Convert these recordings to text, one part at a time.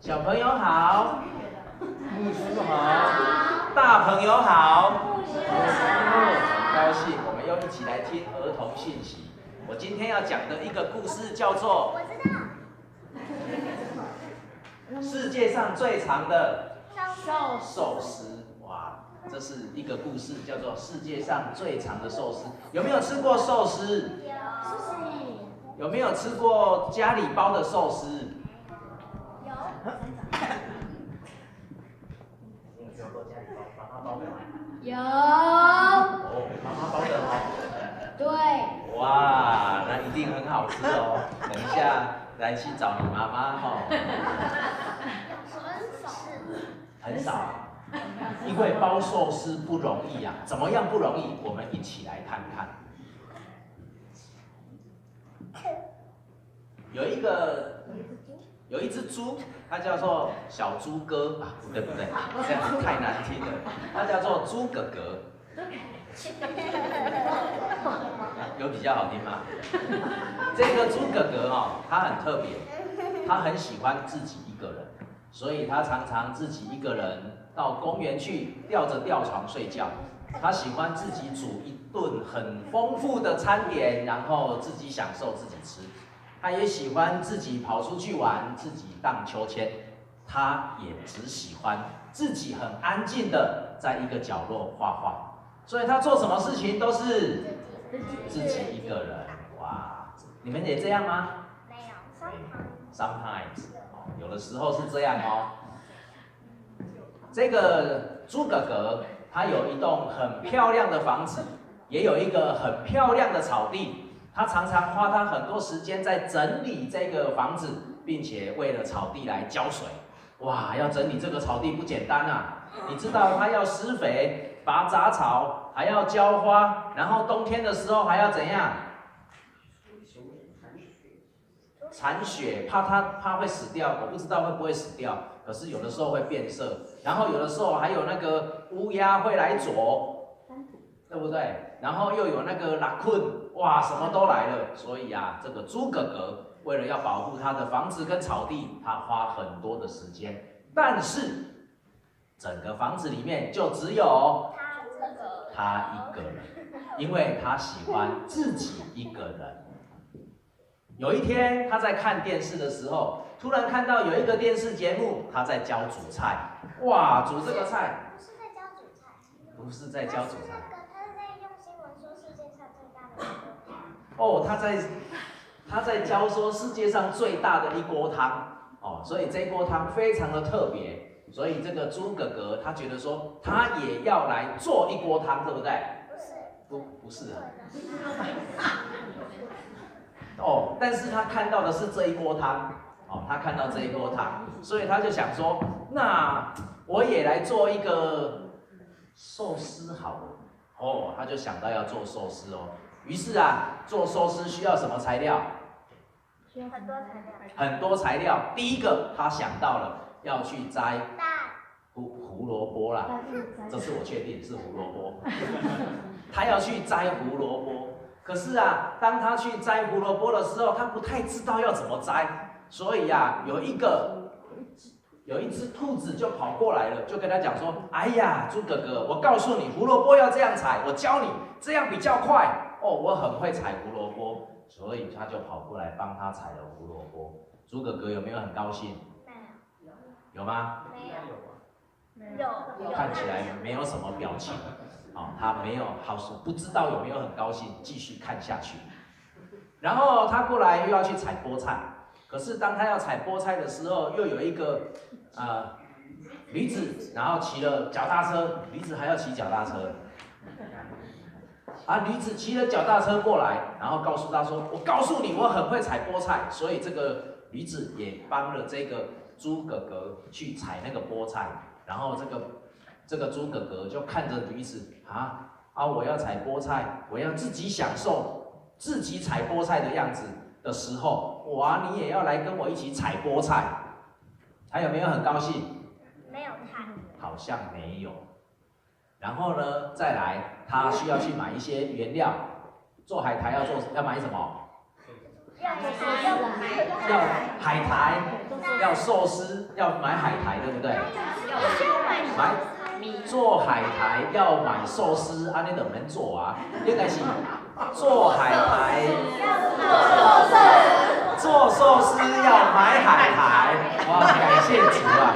小朋友好，牧师好，大朋友好，很高兴我们又一起来听儿童信息。我今天要讲的一个故事叫做世界上最长的寿司。哇，这是一个故事，叫做世界上最长的寿司。有没有吃过寿司？有没有吃过家里包的寿司？有。你有吃过家里包妈妈包的吗？有。哦，妈妈包的哦。对。哇，那一定很好吃哦。等一下来去找你妈妈哈。很少。因为包寿司不容易啊，怎么样不容易？我们一起来看看。有一只猪，它叫做小猪哥啊，不对，这样子太难听了，它叫做猪哥哥。有比较好听吗？这个猪哥哥哦，他很特别，他很喜欢自己一个人，所以他常常自己一个人到公园去吊着吊床睡觉。他喜欢自己煮一顿很丰富的餐点，然后自己享受自己吃。他也喜欢自己跑出去玩，自己荡秋千。他也只喜欢自己很安静的在一个角落画画。所以他做什么事情都是自己一个人。哇，你们也这样吗？没有 ，sometimes， 有的时候是这样哦。这个猪哥哥他有一栋很漂亮的房子，也有一个很漂亮的草地。他常常花他很多时间在整理这个房子，并且为了草地来浇水。哇，要整理这个草地不简单啊！你知道他要施肥、拔杂草，还要浇花，然后冬天的时候还要怎样？铲雪，怕会死掉。我不知道会不会死掉，可是有的时候会变色。然后有的时候还有那个乌鸦会来啄，对不对？然后又有那个拉困，哇，什么都来了。所以啊，这个猪哥哥为了要保护他的房子跟草地，他花很多的时间。但是整个房子里面就只有他一个人，因为他喜欢自己一个人。有一天他在看电视的时候，突然看到有一个电视节目，他在教煮菜。哇，煮这个菜不是在教煮菜，不是在教煮菜。他是在用新闻说世界上最大的一锅汤。哦，他在教说世界上最大的一锅汤。哦，所以这锅汤非常的特别。所以这个猪哥哥他觉得说，他也要来做一锅汤，对不对？不是啊。哦，但是他看到的是这一锅汤。哦，他看到这一锅汤，所以他就想说，那我也来做一个寿司好了。哦，他就想到要做寿司哦。于是啊，做寿司需要什么材料？需要很多材料。很多材料。第一个，他想到了要去摘胡萝卜啦，这次我确定是胡萝卜。他要去摘胡萝卜，可是啊，当他去摘胡萝卜的时候，他不太知道要怎么摘，所以啊，有一只兔子就跑过来了，就跟他讲说：“哎呀，猪哥哥，我告诉你，胡萝卜要这样采，我教你，这样比较快。哦，我很会采胡萝卜。”所以他就跑过来帮他采了胡萝卜。猪哥哥有没有很高兴？没有。有吗？没有。看起来没有什么表情。哦，他没有，不知道有没有很高兴，继续看下去。然后他过来又要去采菠菜，可是当他要采菠菜的时候，又有一个驴子，然后骑了脚踏车，驴子还要骑脚踏车。驴子骑了脚踏车过来，然后告诉他说：“我告诉你，我很会采菠菜。”所以这个驴子也帮了这个猪哥哥去采那个菠菜。然后这个猪哥哥就看着驴子我要采菠菜，我要自己享受自己采菠菜的样子的时候，哇，你也要来跟我一起采菠菜，他有没有很高兴？没有太。好像没有。然后呢，再来，他需要去买一些原料，做海苔要买什么？要海苔，要寿司，要买海苔，对不对？做海苔要买寿司，安尼就免做啊。应该是做海苔，做寿司要买海苔。哇，感谢主啊！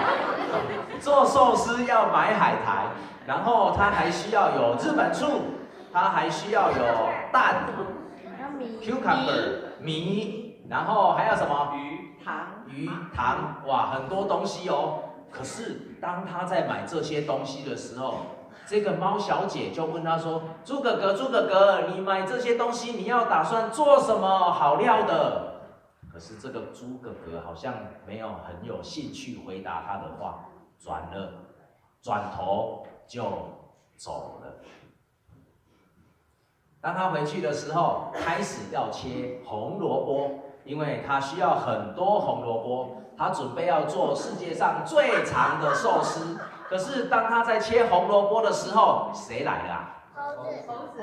做寿司要买海苔，然后它还需要有日本醋，它还需要有蛋 ，cucumber 米，然后还有什么？鱼糖，哇，很多东西哦。可是当他在买这些东西的时候，这个猫小姐就问他说：“猪哥哥，猪哥哥，你买这些东西，你要打算做什么好料的？”可是这个猪哥哥好像没有很有兴趣回答他的话，转头就走了。当他回去的时候，开始要切红萝卜，因为他需要很多红萝卜。他准备要做世界上最长的寿司，可是当他在切红萝卜的时候，谁来了啊？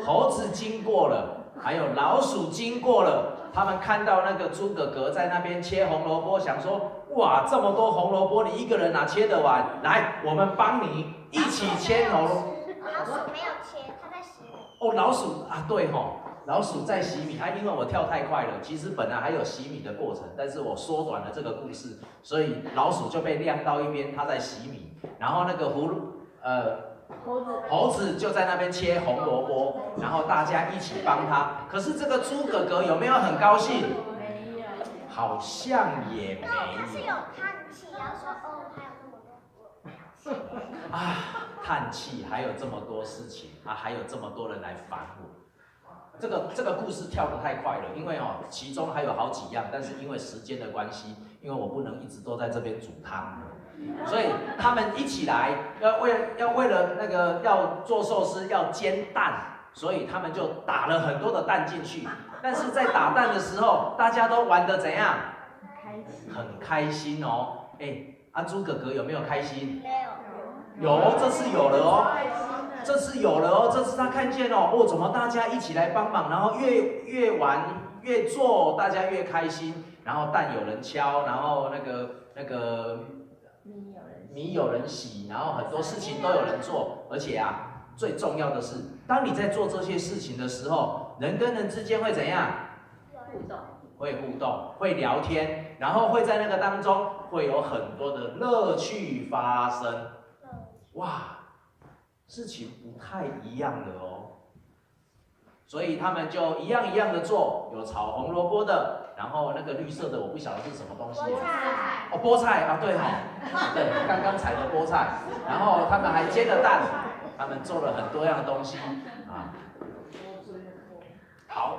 猴子经过了，还有老鼠经过了。他们看到那个猪哥哥在那边切红萝卜，想说：哇，这么多红萝卜，你一个人哪切得完？来，我们帮你一起切红萝卜。老鼠没有切，它在洗米。哦，老鼠啊，对吼。老鼠在洗米，因为我跳太快了，其实本来还有洗米的过程，但是我缩短了这个故事，所以老鼠就被晾到一边，它在洗米，然后那个猴子就在那边切红萝卜，然后大家一起帮他。可是这个猪哥哥有没有很高兴？没有，好像也没有。他是有叹气，然后说：“哦，还有这么多啊，叹气，还有这么多事情啊，还有这么多人来烦我。”这个故事跳得太快了，因为其中还有好几样，但是因为时间的关系，因为我不能一直都在这边煮汤，所以他们一起来要为了那个要做寿司要煎蛋，所以他们就打了很多的蛋进去。但是在打蛋的时候，大家都玩得怎样？很开心哦。猪哥哥有没有开心？有，这次有了哦。这次有了哦，这次他看见哦，怎么大家一起来帮忙，然后越玩越做，大家越开心，然后蛋有人敲，然后那个米有人洗，然后很多事情都有人做，而且啊，最重要的是，当你在做这些事情的时候，人跟人之间会怎样？会互动，会聊天，然后会在那个当中会有很多的乐趣发生，哇！事情不太一样的哦，所以他们就一样一样的做，有炒红萝卜的，然后那个绿色的我不晓得是什么东西。菠菜啊，对对，刚刚采的菠菜，然后他们还煎了蛋，他们做了很多样的东西啊。好，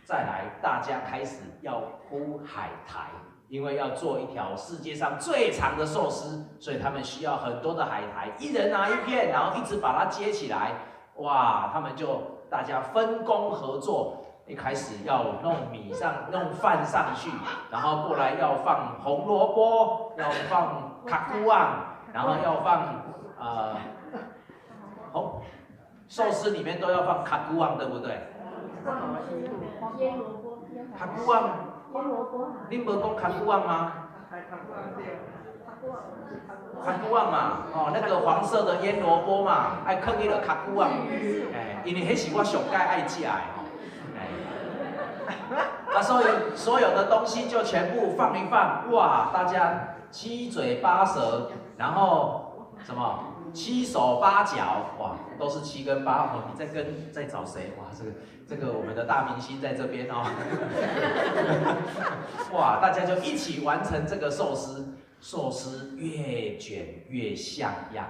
再来，大家开始要铺海苔。因为要做一条世界上最长的寿司，所以他们需要很多的海苔，一人拿一片，然后一直把它接起来。哇，他们就大家分工合作，一开始要弄饭上去，然后过来要放红萝卜，要放卡古旺，然后要放寿司里面都要放卡古旺，对不对？腌萝卜，卡古旺。你无讲卡古旺吗？卡古旺嘛，那个黄色的腌萝卜嘛，爱放迄个卡古旺，因为迄是我上界爱食的所以所有的东西就全部放一放，哇，大家七嘴八舌，然后什么七手八脚，哇，都是7跟8哦。你在找谁？哇，这个我们的大明星在这边哦。哇，大家就一起完成这个寿司，寿司越卷越像样。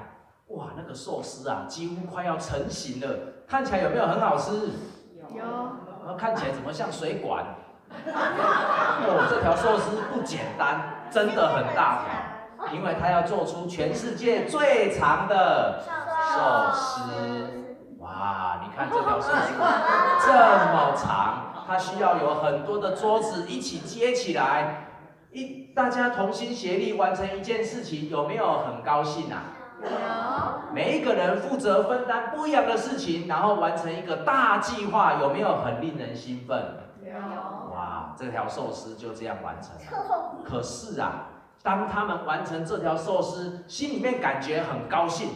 哇，那个寿司啊，几乎快要成型了，看起来有没有很好吃？有。看起来怎么像水管？这条寿司不简单，真的很大条，因为它要做出全世界最长的寿司。哇，你看这条寿司这么长，它需要有很多的桌子一起接起来，大家同心协力完成一件事情，有没有很高兴啊？有。每一个人负责分担不一样的事情，然后完成一个大计划，有没有很令人兴奋？有。哇，哇，这条寿司就这样完成了。可是啊，当他们完成这条寿司，心里面感觉很高兴，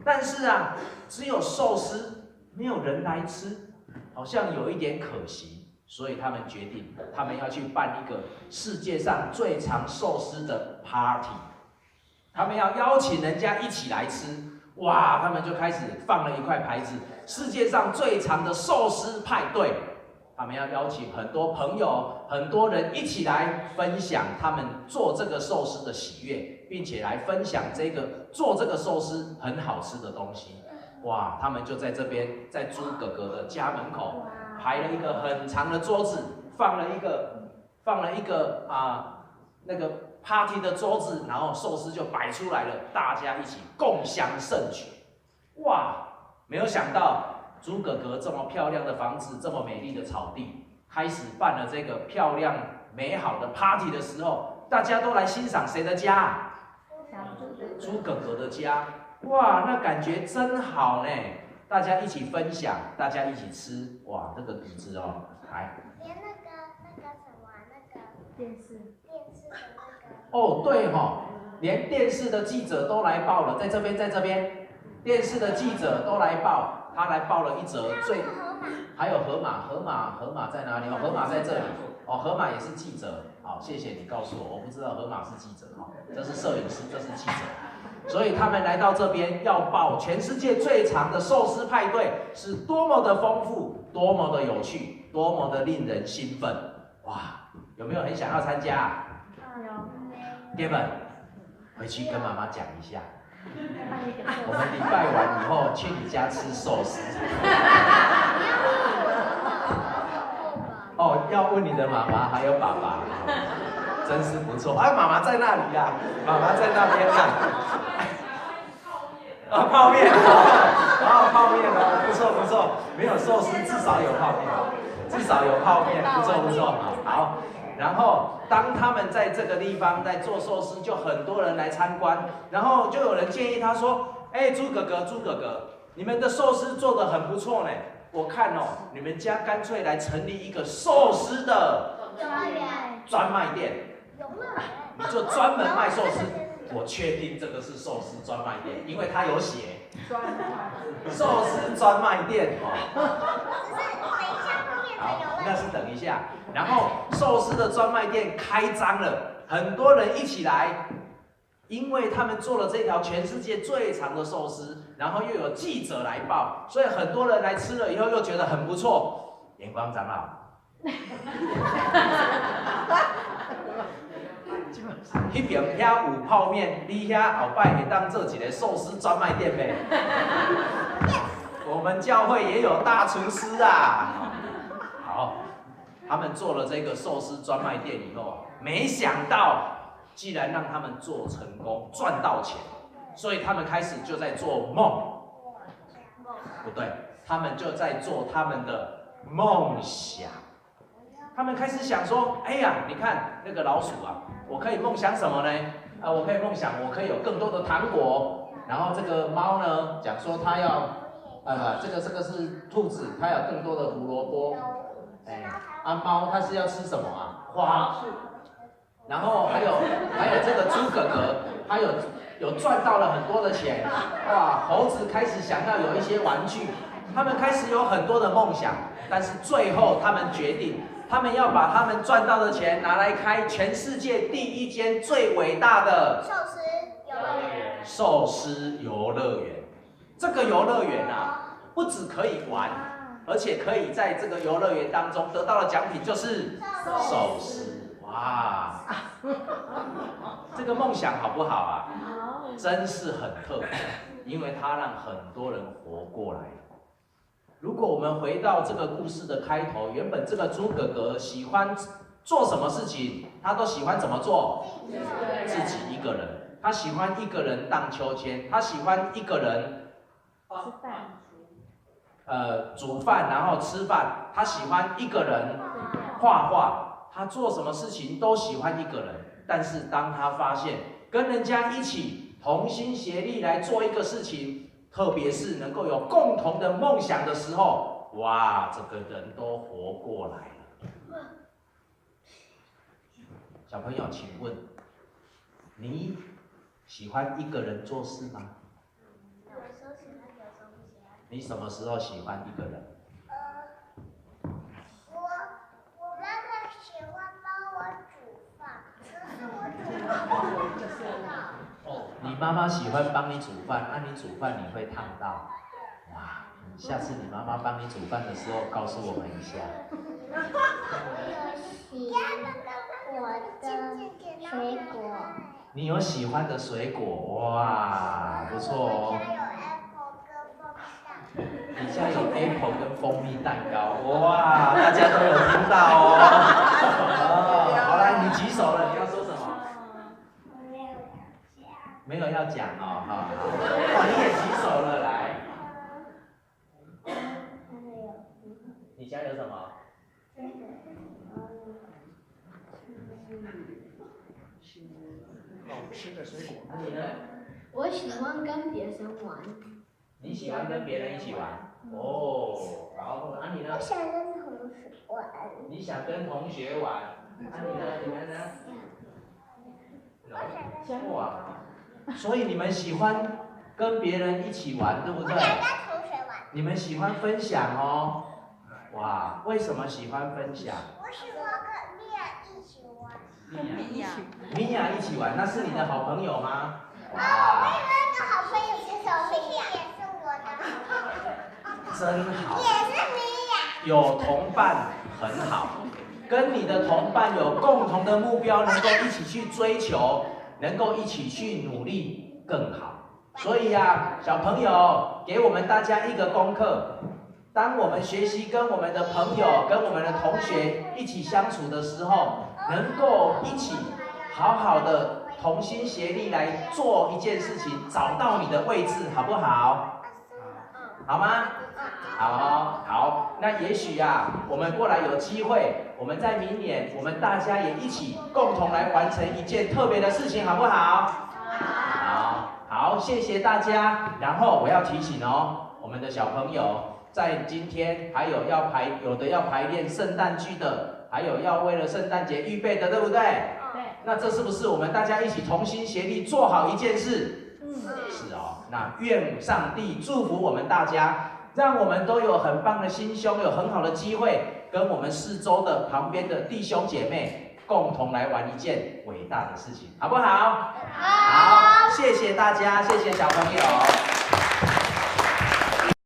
但是啊，只有寿司，没有人来吃，好像有一点可惜。所以他们决定，他们要去办一个世界上最长寿司的 party， 他们要邀请人家一起来吃。哇，他们就开始放了一块牌子，世界上最长的寿司派对。他们要邀请很多朋友、很多人一起来分享他们做这个寿司的喜悦，并且来分享做这个寿司很好吃的东西。哇，他们就在这边，在猪哥哥的家门口排了一个很长的桌子，放了一个那个 party 的桌子，然后寿司就摆出来了，大家一起共襄盛举。哇，没有想到猪哥哥这么漂亮的房子，这么美丽的草地，开始办了这个漂亮美好的 party 的时候，大家都来欣赏谁的家？猪哥哥的家。哇，那感觉真好呢！大家一起分享，大家一起吃，哇，这个底子哦，来。连那个什么那个电视的那个。哦，对哈，连电视的记者都来报了，在这边，电视的记者都来报，他来报了一则还有河马在哪里？哦，河马在这里。哦，河马也是记者。好，谢谢你告诉我，我不知道河马是记者哈，这是摄影师，这是记者。所以他们来到这边要报全世界最长的寿司派对是多么的丰富，多么的有趣，多么的令人兴奋。哇，有没有很想要参加？有。爹们，回去跟妈妈讲一下，我们礼拜完以后去你家吃寿司。哦，要问你的妈妈还有爸爸，真是不错。啊，妈妈在那里呀，妈妈在那边呀。啊，泡面哦，泡面哦，不错，没有寿司，至少有泡面，不错，好。然后当他们在这个地方在做寿司，就很多人来参观，然后就有人建议他说：“哎，猪哥哥，你们的寿司做得很不错呢，我看哦，你们家干脆来成立一个寿司的专卖店，你就专门卖寿司。”我确定这个是寿司专卖店，因为它有写寿司专卖店哦。好，那是等一下。然后寿司的专卖店开张了，很多人一起来，因为他们做了这条全世界最长的寿司，然后又有记者来报，所以很多人来吃了以后又觉得很不错。眼光长老。迄边遐有泡面，你遐后摆会当做一个寿司专卖店呗？我们教会也有大厨师啊。好，他们做了这个寿司专卖店以后，没想到既然让他们做成功，赚到钱，所以他们开始就在做梦。不对，他们就在做他们的梦想。他们开始想说：“哎呀，你看那个老鼠啊。”我可以梦想什么呢？我可以梦想我可以有更多的糖果。然后这个猫呢，讲说它要，这个是兔子，它有更多的胡萝卜。猫它是要吃什么啊？花。然后还有这个猪哥哥，他有赚到了很多的钱。哇，猴子开始想要有一些玩具，他们开始有很多的梦想，但是最后他们决定。他们要把他们赚到的钱拿来开全世界第一间最伟大的寿司游乐园。这个游乐园啊，不只可以玩，而且可以在这个游乐园当中得到的奖品就是寿司。哇，这个梦想好不好啊？真是很特别，因为它让很多人活过来。如果我们回到这个故事的开头，原本这个猪哥哥喜欢做什么事情，他都喜欢怎么做？自己一个人。他喜欢一个人荡秋千，他喜欢一个人煮饭然后吃饭，他喜欢一个人画画，他做什么事情都喜欢一个人。但是当他发现跟人家一起同心协力来做一个事情，特别是能够有共同的梦想的时候，哇，这个人都活过来了。小朋友，请问你喜欢一个人做事吗？有时候喜欢，有时候不喜欢。你什么时候喜欢一个人？我妈妈喜欢帮我煮饭，可是我煮饭我不知道。哦，你妈妈喜欢帮你煮饭，你煮饭你会烫到。哇，下次你妈妈帮你煮饭的时候，告诉我们一下。我的水果。你有喜欢的水果，哇，不错哦。你家有 apple 跟蜂蜜蛋糕，哇，大家都有听到哦。好来，你举手了，你要说什么？没有要讲哦，好，你也举手了，来。你家有什么？吃的水果。那你呢？我喜欢跟别人玩。你喜欢跟别人一起玩？哦，好，你呢？我想跟同学玩。你想跟同学玩？你呢？你们呢？哇，所以你们喜欢跟别人一起玩，对不对？我想跟同学玩。你们喜欢分享哦。哇，为什么喜欢分享？我喜欢跟米娅一起玩。米娅一起玩，那是你的好朋友吗？我以为那个好朋友是小米娅，也是我的好朋友。真好。也是米娅。有同伴很好，跟你的同伴有共同的目标，能够一起去追求，能够一起去努力更好。所以呀，小朋友，给我们大家一个功课。当我们学习跟我们的朋友、跟我们的同学一起相处的时候，能够一起好好的同心协力来做一件事情，找到你的位置，好不好？好吗？好，那也许我们过来有机会，我们在明年，我们大家也一起共同来完成一件特别的事情，好不好？好，谢谢大家。然后我要提醒哦，我们的小朋友。在今天还有有的要排练圣诞剧的，还有要为了圣诞节预备的，对不对？对。那这是不是我们大家一起同心协力做好一件事？是哦。那愿上帝祝福我们大家，让我们都有很棒的心胸，有很好的机会，跟我们四周的旁边的弟兄姐妹共同来玩一件伟大的事情，好不好？好，谢谢大家，谢谢小朋友。